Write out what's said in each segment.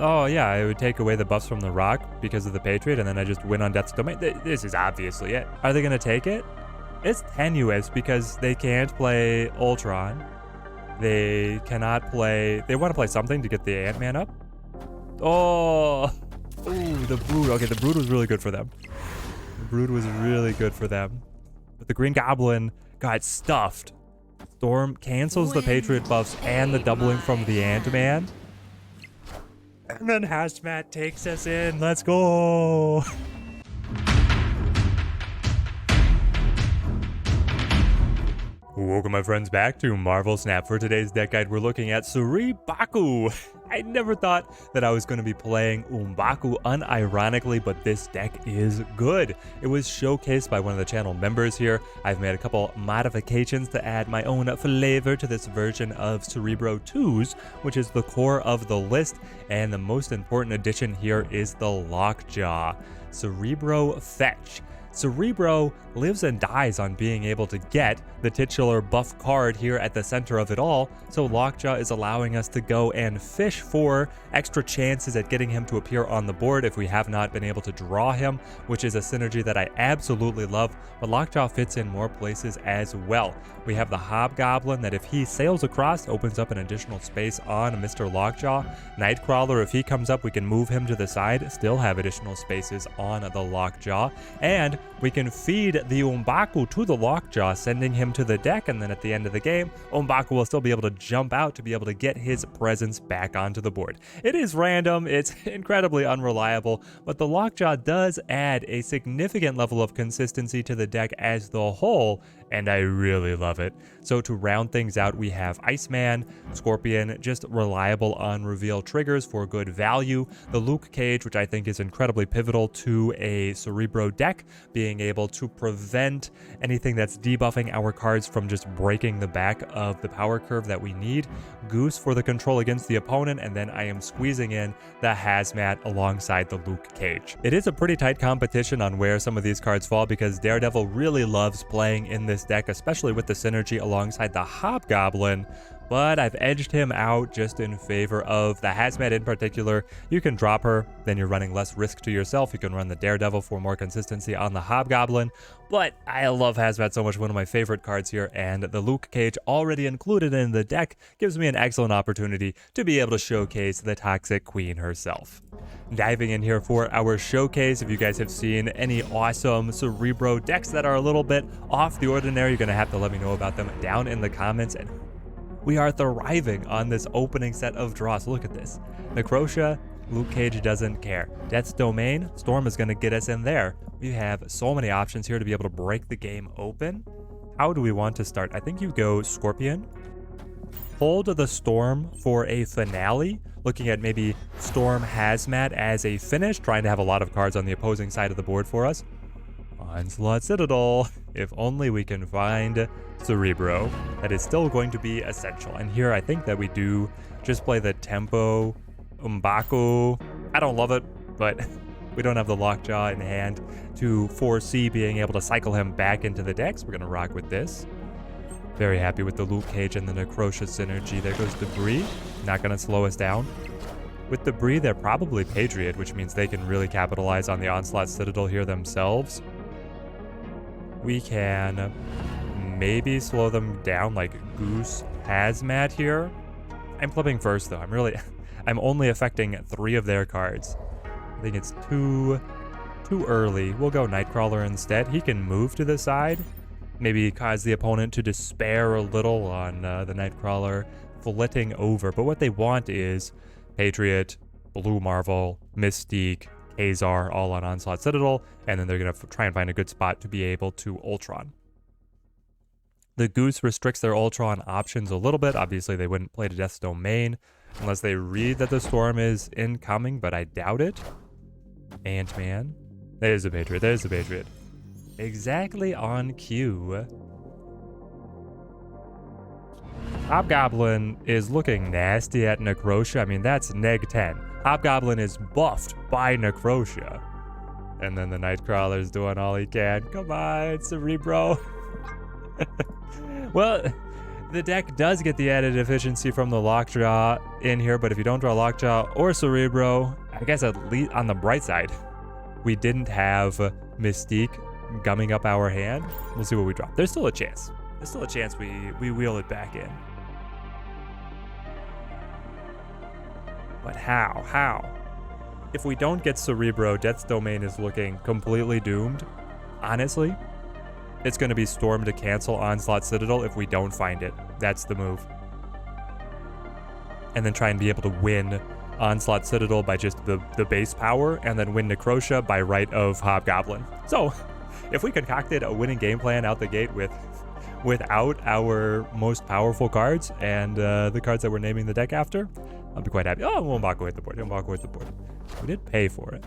Oh yeah, it would take away the buffs from the rock because of the Patriot, and then I just win on Death's Domain. This is obviously it. Are they gonna take it? It's tenuous because they can't play Ultron. They cannot play... They want to play something to get the Ant-Man up. Oh! Ooh, the Brood. Okay, the Brood was really good for them. The Brood was really good for them. But the Green Goblin got stuffed. Storm cancels the Patriot buffs and the doubling from the Ant-Man. And then Hazmat takes us in. Let's go! Welcome my friends back to Marvel Snap. For today's deck guide, we're looking at Cerebro. I never thought that I was going to be playing M'Baku unironically, but this deck is good. It was showcased by one of the channel members here. I've made a couple modifications to add my own flavor to this version of Cerebro 2s, which is the core of the list, and the most important addition here is the Lockjaw. Cerebro Fetch. Cerebro lives and dies on being able to get the titular buff card here at the center of it all, so Lockjaw is allowing us to go and fish for extra chances at getting him to appear on the board if we have not been able to draw him, which is a synergy that I absolutely love, but Lockjaw fits in more places as well. We have the Hobgoblin that if he sails across, opens up an additional space on Mr. Lockjaw. Nightcrawler, if he comes up, we can move him to the side, still have additional spaces on the Lockjaw, and we can feed the M'Baku to the Lockjaw, sending him to the deck, and then at the end of the game, M'Baku will still be able to jump out to be able to get his presence back onto the board. It is random, it's incredibly unreliable, but the Lockjaw does add a significant level of consistency to the deck as the whole, and I really love it. So to round things out, we have Iceman, Scorpion, just reliable on reveal triggers for good value. The Luke Cage, which I think is incredibly pivotal to a Cerebro deck, being able to prevent anything that's debuffing our cards from just breaking the back of the power curve that we need. Goose for the control against the opponent, and then I am squeezing in the Hazmat alongside the Luke Cage. It is a pretty tight competition on where some of these cards fall because Daredevil really loves playing in this deck, especially with the synergy alongside the Hobgoblin, but I've edged him out just in favor of the Hazmat in particular. You can drop her, then you're running less risk to yourself. You can run the Daredevil for more consistency on the Hobgoblin, but I love Hazmat so much, one of my favorite cards here, and the Luke Cage already included in the deck gives me an excellent opportunity to be able to showcase the Toxic Queen herself. Diving in here for our showcase, if you guys have seen any awesome Cerebro decks that are a little bit off the ordinary, you're going to have to let me know about them down in the comments. And we are thriving on this opening set of draws. Look at this. Necrotia, Luke Cage doesn't care. Death's Domain, Storm is going to get us in there. We have so many options here to be able to break the game open. How do we want to start? I think you go Scorpion. Hold the Storm for a finale. Looking at maybe Storm Hazmat as a finish, trying to have a lot of cards on the opposing side of the board for us. Onslaught Citadel. If only we can find Cerebro. That is still going to be essential. And here I think that we do just play the tempo M'Baku. I don't love it, but we don't have the Lockjaw in hand to foresee being able to cycle him back into the decks. We're going to rock with this. Very happy with the Luke Cage and the Necrotia synergy. There goes Debris. Not going to slow us down. With Debris, they're probably Patriot, which means they can really capitalize on the Onslaught Citadel here themselves. We can maybe slow them down like Goose Hazmat here. I'm flipping first though. I'm only affecting 3 of their cards. I think it's too early. We'll go Nightcrawler instead. He can move to the side. Maybe cause the opponent to despair a little on the Nightcrawler flitting over. But what they want is Patriot, Blue Marvel, Mystique, Kazar, all on Onslaught Citadel, and then they're going to try and find a good spot to be able to Ultron. The Goose restricts their Ultron options a little bit. Obviously, they wouldn't play to Death's Domain unless they read that the Storm is incoming, but I doubt it. Ant-Man. There's a Patriot. There's a Patriot. Exactly on cue. Hobgoblin is looking nasty at Necrotia. I mean, that's neg 10. Hobgoblin is buffed by Necrotia. And then the Nightcrawler is doing all he can. Come on, Cerebro. Well, The deck does get the added efficiency from the Lockjaw in here, but if you don't draw Lockjaw or Cerebro, I guess at least on the bright side, we didn't have Mystique gumming up our hand. We'll see what we draw. There's still a chance. There's still a chance we wheel it back in. But how? How? If we don't get Cerebro, Death's Domain is looking completely doomed. Honestly, it's going to be Storm to cancel Onslaught Citadel if we don't find it. That's the move. And then try and be able to win Onslaught Citadel by just the base power, and then win Necrotia by right of Hobgoblin. So, if we concocted a winning game plan out the gate without our most powerful cards and the cards that we're naming the deck after, I'll be quite happy. Oh, Wombaku hit the board. Wombaku hit the board. We did pay for it.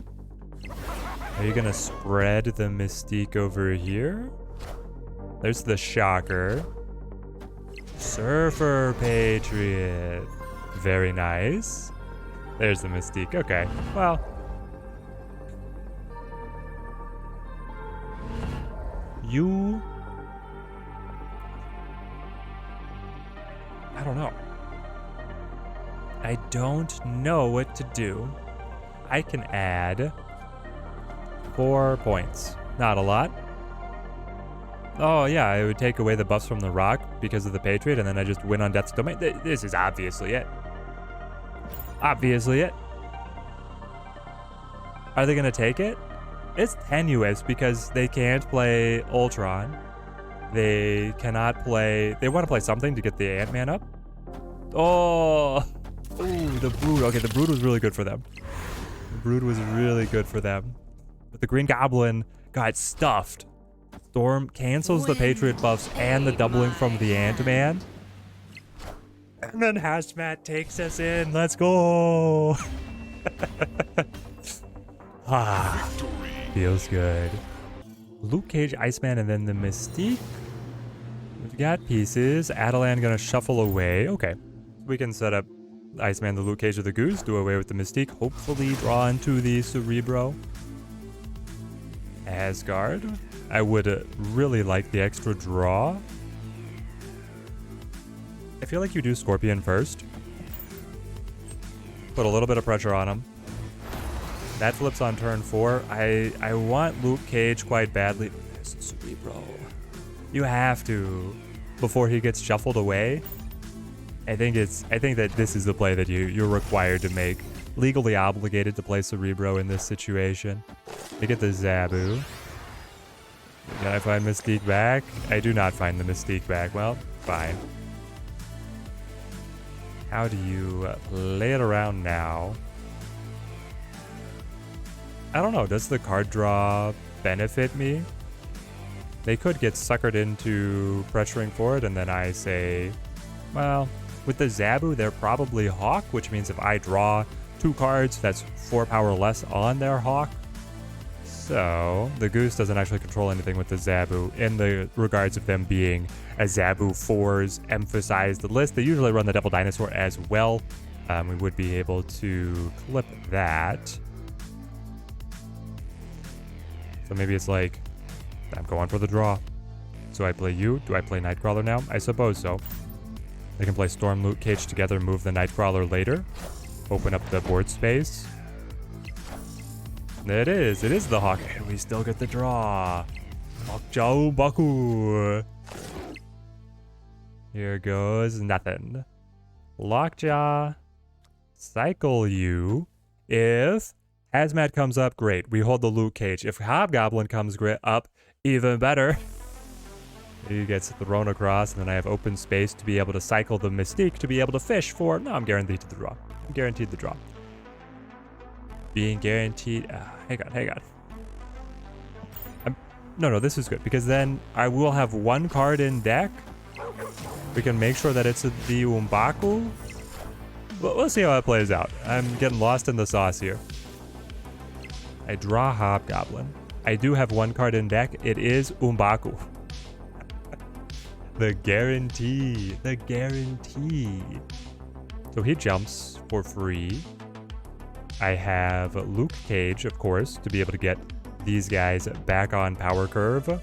Are you going to spread the Mystique over here? There's the Shocker. Surfer Patriot. Very nice. There's the Mystique. Okay, well. I don't know. I don't know what to do. I can add 4 points. Not a lot. Oh yeah, I would take away the buffs from the rock because of the Patriot, and then I just win on Death's Domain. This is obviously it. Obviously it. Are they gonna take it? It's tenuous because they can't play Ultron. They cannot play... They want to play something to get the Ant-Man up. Oh! Ooh, the Brood. Okay, the Brood was really good for them. The Brood was really good for them. But the Green Goblin got stuffed. Storm cancels the Patriot buffs and the doubling from the Ant-Man. And then Hazmat takes us in. Let's go! Ah, feels good. Luke Cage, Iceman, and then the Mystique. We've got pieces. Adelan gonna shuffle away. Okay. We can set up Iceman, the Luke Cage, or the Goose. Do away with the Mystique. Hopefully draw into the Cerebro. Asgard. I would really like the extra draw. I feel like you do Scorpion first. Put a little bit of pressure on him. That flips on turn 4. I want Luke Cage quite badly. There's Cerebro. You have to before he gets shuffled away. I think that this is the play that you're required to make. Legally obligated to play Cerebro in this situation. They get the Zabu. Can I find Mystique back? I do not find the Mystique back. Well, fine. How do you lay it around now? I don't know. Does the card draw benefit me? They could get suckered into pressuring for it, and then I say, well, with the Zabu, they're probably Hawk, which means if I draw 2 cards, that's 4 power less on their Hawk. So the Goose doesn't actually control anything with the Zabu in the regards of them being a Zabu 4's emphasized list. They usually run the Devil Dinosaur as well. We would be able to clip that. So maybe it's like, I'm going for the draw. So I play you. Do I play Nightcrawler now? I suppose so. They can play Storm, Luke Cage together, move the Nightcrawler later. Open up the board space. It is the Hawk. And we still get the draw. Lockjaw Baku. Here goes nothing. Lockjaw. Cycle you. If Hazmat comes up, great. We hold the Luke Cage. If Hobgoblin comes up, even better. He gets thrown across, and then I have open space to be able to cycle the Mystique to be able to fish for... No, I'm guaranteed to the draw. I'm guaranteed the draw. Being guaranteed... hang on. No, this is good, because then I will have 1 card in deck. We can make sure that it's the Wombaku. But we'll see how it plays out. I'm getting lost in the sauce here. I draw Hobgoblin. I do have 1 card in deck. It is Wombaku. The guarantee. The guarantee. So he jumps for free. I have Luke Cage, of course, to be able to get these guys back on power curve.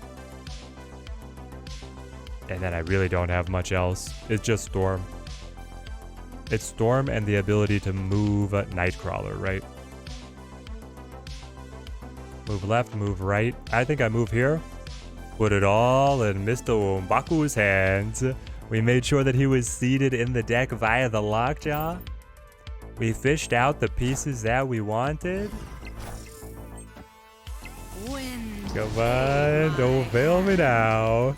And then I really don't have much else. It's just Storm. It's Storm and the ability to move Nightcrawler, right? Move left, move right. I think I move here. Put it all in Mr. Umbaku's hands. We made sure that he was seated in the deck via the Lockjaw. We fished out the pieces that we wanted. Come on, don't fail me now.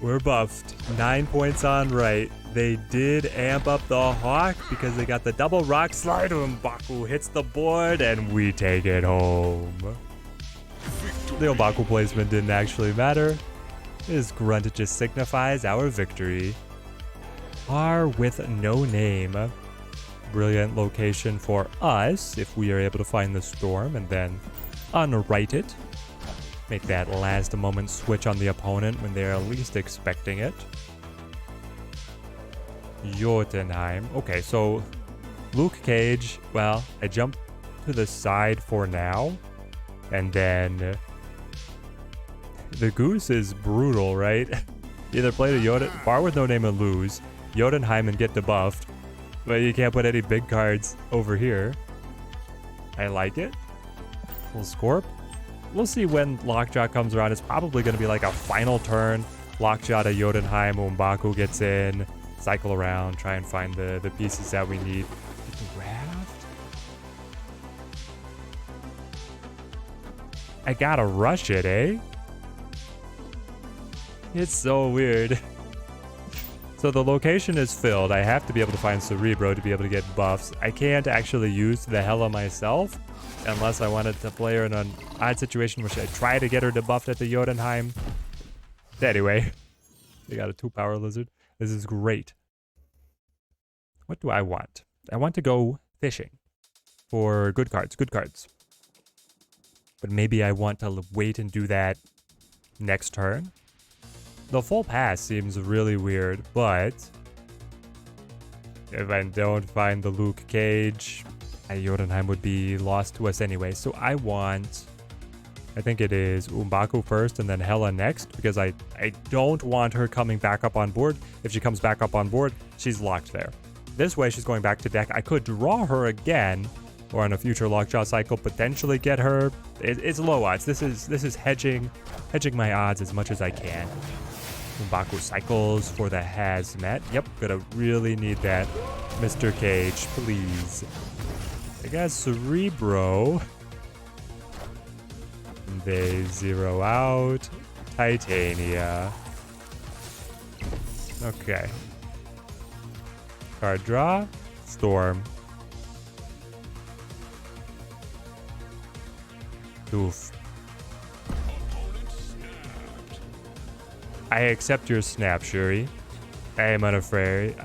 We're buffed. 9 points on right. They did amp up the Hawk because they got the double rock slide. Umbaku hits the board and we take it home. The Umbaku placement didn't actually matter. His grunt just signifies our victory. R with no name. Brilliant location for us if we are able to find the Storm and then unwrite it. Make that last moment switch on the opponent when they're least expecting it. Jotunheim. Okay, so Luke Cage, well, I jump to the side for now. And then the Goose is brutal, right? Either play the Bar with no name and lose, Jotunheim and get debuffed, but you can't put any big cards over here. I like it. Little Scorp. We'll see when Lockjaw comes around. It's probably going to be like a final turn. Lockjaw to Jotunheim, Umbaku gets in, cycle around, try and find the pieces that we need. Get the raft? I gotta rush it, eh? It's so weird. So the location is filled. I have to be able to find Cerebro to be able to get buffs. I can't actually use the Hela myself unless I wanted to play her in an odd situation where I try to get her debuffed at the Jotunheim. Anyway, they got a 2-power lizard. This is great. What do I want? I want to go fishing for good cards. But maybe I want to wait and do that next turn. The full pass seems really weird, but if I don't find the Luke Cage, Jotunheim would be lost to us anyway. So I think it is Umbaku first and then Hela next, because I don't want her coming back up on board. If she comes back up on board, she's locked there. This way, she's going back to deck. I could draw her again, or on a future Lockjaw cycle, potentially get her. It's low odds. This is hedging my odds as much as I can. Umbaku cycles for the hazmat. Yep, gonna really need that. Mr. Cage, please. I got Cerebro. They zero out. Titania. Okay. Card draw. Storm. Oof. I accept your snap, Shuri. I am unafraid.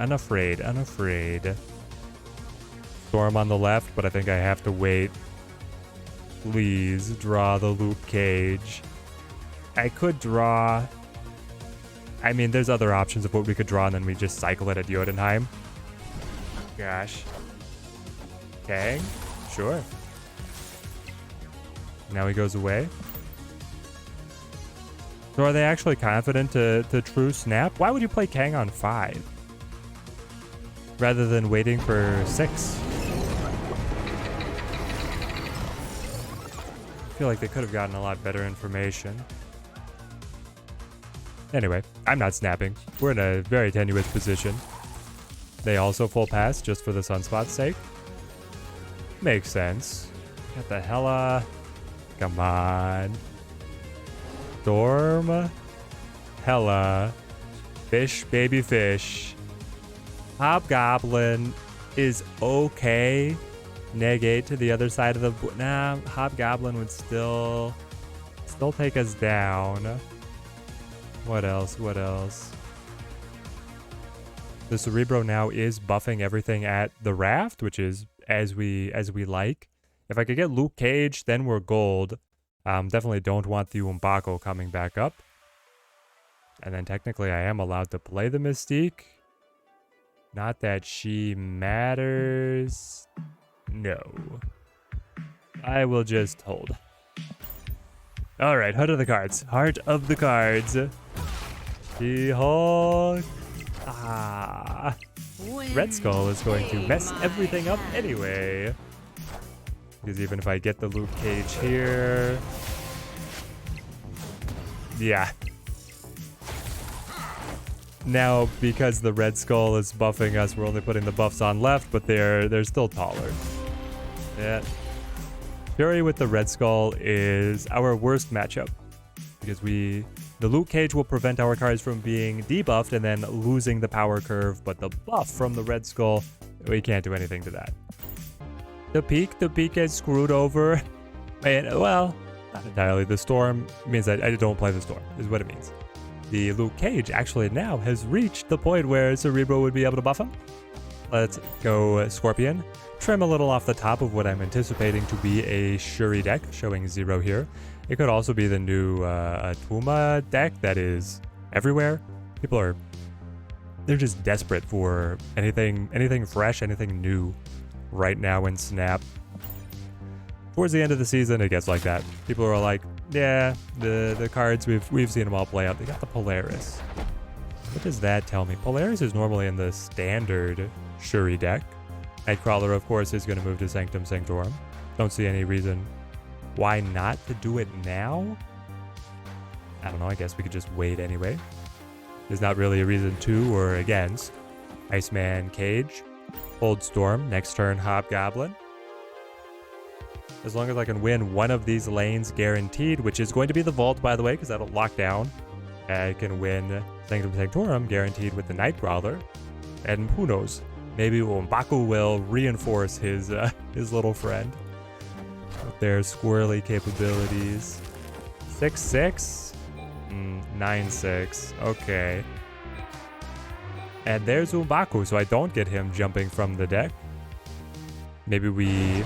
Storm on the left, but I think I have to wait. Please draw the Luke Cage. I could draw. I mean, there's other options of what we could draw, and then we just cycle it at Jotunheim. Gosh. Okay. Sure. Now he goes away. So are they actually confident to true snap? Why would you play Kang on 5? Rather than waiting for 6? I feel like they could have gotten a lot better information. Anyway, I'm not snapping. We're in a very tenuous position. They also full pass just for the Sunspot's sake. Makes sense. Got the Hela. Come on. Storm. Hela. Fish, baby fish. Hobgoblin is okay. Negate to the other side of the... Nah, Hobgoblin would still take us down. What else? The Cerebro now is buffing everything at the raft, which is as we like. If I could get Luke Cage, then we're gold. Definitely don't want the Umbaku coming back up. And then technically I am allowed to play the Mystique. Not that she matters. No. I will just hold. Alright, Heart of the Cards. She-Hulk. Ah. Red Skull is going to mess everything up anyway. Because even if I get the Luke Cage here... Yeah. Now, because the Red Skull is buffing us, we're only putting the buffs on left, but they're still taller. Yeah. Shuri with the Red Skull is our worst matchup. Because the Luke Cage will prevent our cards from being debuffed and then losing the power curve, but the buff from the Red Skull, we can't do anything to that. The peak is screwed over. And, well, not entirely. The Storm means I don't play the Storm, is what it means. The Luke Cage actually now has reached the point where Cerebro would be able to buff him. Let's go Scorpion. Trim a little off the top of what I'm anticipating to be a Shuri deck, showing 0 here. It could also be the new Attuma deck that is everywhere. They're just desperate for anything fresh, anything new right now in Snap. Towards the end of the season, it gets like that. People are like, yeah, the cards, we've seen them all play out. They got the Polaris. What does that tell me? Polaris is normally in the standard Shuri deck. Nightcrawler, of course, is going to move to Sanctum Sanctorum. Don't see any reason why not to do it now. I don't know, I guess we could just wait anyway. There's not really a reason to or against. Iceman Cage. Hold Storm. Next turn, Hobgoblin. As long as I can win one of these lanes guaranteed, which is going to be the Vault, by the way, because that'll lock down. I can win Sanctum Sanctorum guaranteed with the Nightcrawler. And who knows? Maybe M'Baku will reinforce his little friend with their squirrely capabilities. 6-6? 9-6. Okay. And there's M'Baku, so I don't get him jumping from the deck. Maybe we...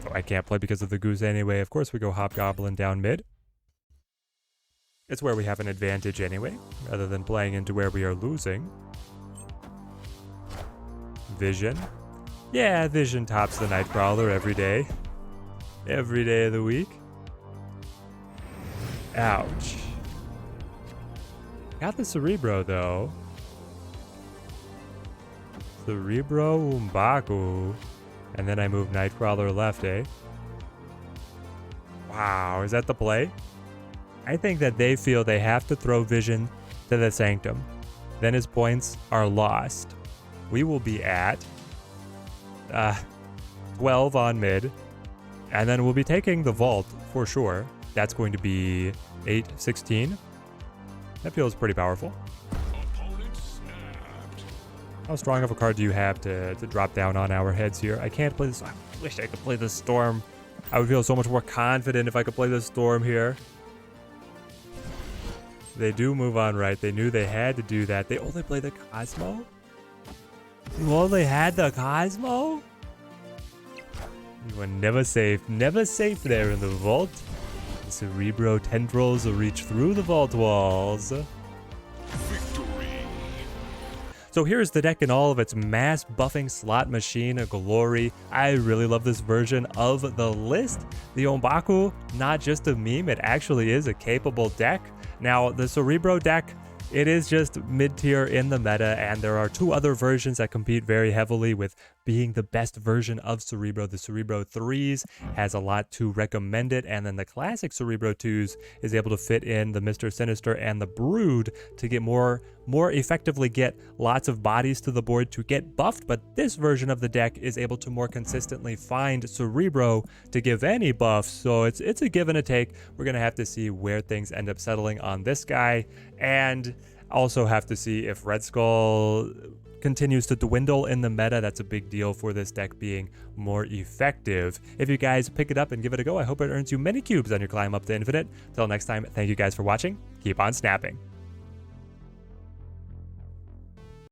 Oh, I can't play because of the Goose anyway. Of course we go Hobgoblin down mid. It's where we have an advantage anyway, rather than playing into where we are losing. Vision. Yeah, Vision tops the Nightcrawler every day. Every day of the week. Ouch. Got the Cerebro, though. Cerebro, M'Baku. And then I move Nightcrawler left, eh? Wow, is that the play? I think that they feel they have to throw Vision to the Sanctum. Then his points are lost. We will be at 12 on mid. And then we'll be taking the Vault for sure. That's going to be 8-16. That feels pretty powerful. How strong of a card do you have to drop down on our heads here? I can't play this. I wish I could play the Storm. I would feel so much more confident if I could play the Storm here. They do move on right. They knew they had to do that. They only play the Cosmo? You only had the Cosmo? You were never safe. Never safe there in the Vault. The Cerebro tendrils will reach through the Vault walls. Victory. So here's the deck in all of its mass buffing slot machine glory. I really love this version of the list. The M'Baku, not just a meme, it actually is a capable deck. Now, the Cerebro deck, it is just mid-tier in the meta, and there are two other versions that compete very heavily with being the best version of Cerebro. The Cerebro 3s has a lot to recommend it, and then the classic Cerebro 2s is able to fit in the Mr. Sinister and the Brood to get more effectively get lots of bodies to the board to get buffed, but this version of the deck is able to more consistently find Cerebro to give any buffs, so it's a give and a take. We're going to have to see where things end up settling on this guy, and also have to see if Red Skull continues to dwindle in the meta. That's a big deal for this deck being more effective. If you guys pick it up and give it a go, I hope it earns you many cubes on your climb up to infinite. Till next time, thank you guys for watching. Keep on snapping.